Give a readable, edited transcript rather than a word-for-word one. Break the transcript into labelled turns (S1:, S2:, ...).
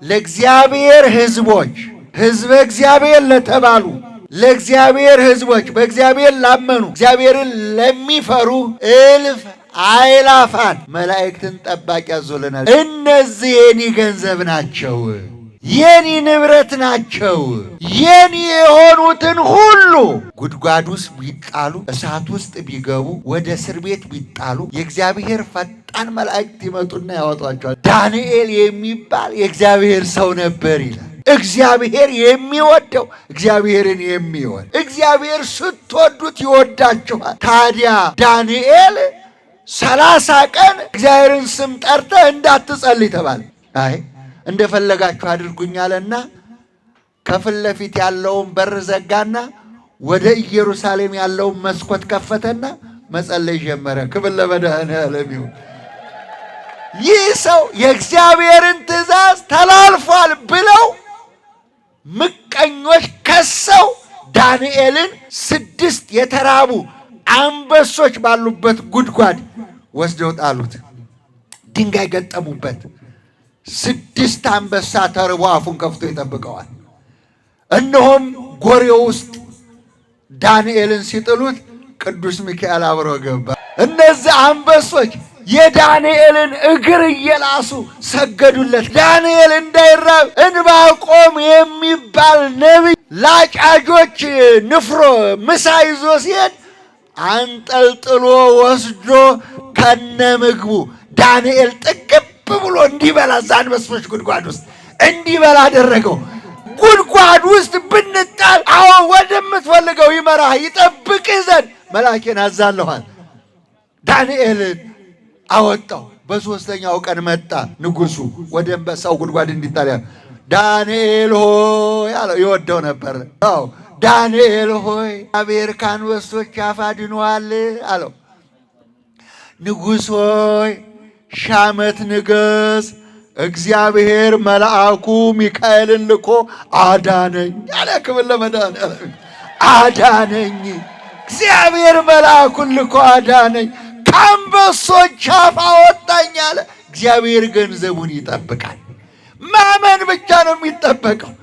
S1: ለእግዚአብሔር ሕዝቦች ሕዝበ እግዚአብሔር ለተባሉ ለእግዚአብሔር ሕዝቦች በእግዚአብሔር ላመኑ እግዚአብሔርን ለሚፈሩ እልፍ አእላፋት መላእክትን ጠባቂ ያዞልናል። እነዚህ የኔ ገንዘብ ናቸው፣ የኔ ንብረት ናቸው። የኔ የሆኑትን ሁሉ ጉድጓድ ውስጥ ቢጣሉ፣ እሳት ውስጥ ቢገቡ፣ ወደ እስር ቤት ቢጣሉ የእግዚአብሔር ፈጣን መላእክት ይመጡና ያወጧቸዋል። ዳንኤል የሚባል የእግዚአብሔር ሰው ነበር ይላል። እግዚአብሔር የሚወደው እግዚአብሔርን የሚወድ እግዚአብሔር ስትወዱት ይወዳችኋል። ታዲያ ዳንኤል 30 ቀን እግዚአብሔርን ስም ጠርተህ እንዳትጸልይ ተባለ። አይ እንደፈለጋችሁ አድርጉኛልና ከፊት ለፊት ያለውን በር ዘጋና ወደ ኢየሩሳሌም ያለውን መስኮት ከፈተና መጸለይ ጀመረ። ክብር ለመድኃኔዓለም ይሁን። ይህ ሰው የእግዚአብሔርን ትእዛዝ ተላልፏል ብለው ምቀኞች ከሰው ዳንኤልን 6 የተራቡ አንበሶች ባሉበት ጉድጓድ ወስደው ጣሉት። ድንጋይ ገጠሙበት። 6 አንበሳ ተርቦ አፉን ከፍቶ ይጠብቀዋል። እነሆም ጎሬው ውስጥ ዳንኤልን ሲጥሉት ቅዱስ ሚካኤል አብሮ ገባ። እነዚህ አንበሶች የዳንኤልን እግር እየላሱ ሰገዱለት። ዳንኤል እንዳይራብ ዕንባቆም የሚባል ነቢይ ለአጫጆች ንፍሮ ምሳ ይዞ ሲሄድ አንጠልጥሎ ወስዶ ከነ ምግቡ ዳንኤል ጥቅብ ብሎ እንዲበላ እዛ አንበሶች ጉድጓድ ውስጥ እንዲበላ አደረገው። ጉድጓድ ውስጥ ብንጣል አዎ ወደምትፈልገው ይመራህ ይጠብቅህ ዘንድ መልአኬን አዛለኋል። ዳንኤልን አወጣው። በሦስተኛው ቀን መጣ ንጉሡ ወደ አንበሳው ጉድጓድ እንዲጣል። ዳንኤል ሆይ አለው። ይወደው ነበር። አዎ ዳንኤል ሆይ እግዚአብሔር ከአንበሶች አፍ አድኖሃል አለው። ንጉሥ ሆይ 1000 ዓመት ንገስ፣ እግዚአብሔር መልአኩ ሚካኤልን ልኮ አዳነኝ አለ። ክብር ለመድኃኔዓለም። አዳነኝ፣ እግዚአብሔር መልአኩን ልኮ አዳነኝ፣ ከአንበሶች አፍ አወጣኝ አለ። እግዚአብሔር ገንዘቡን ይጠብቃል። ማመን ብቻ ነው የሚጠበቀው።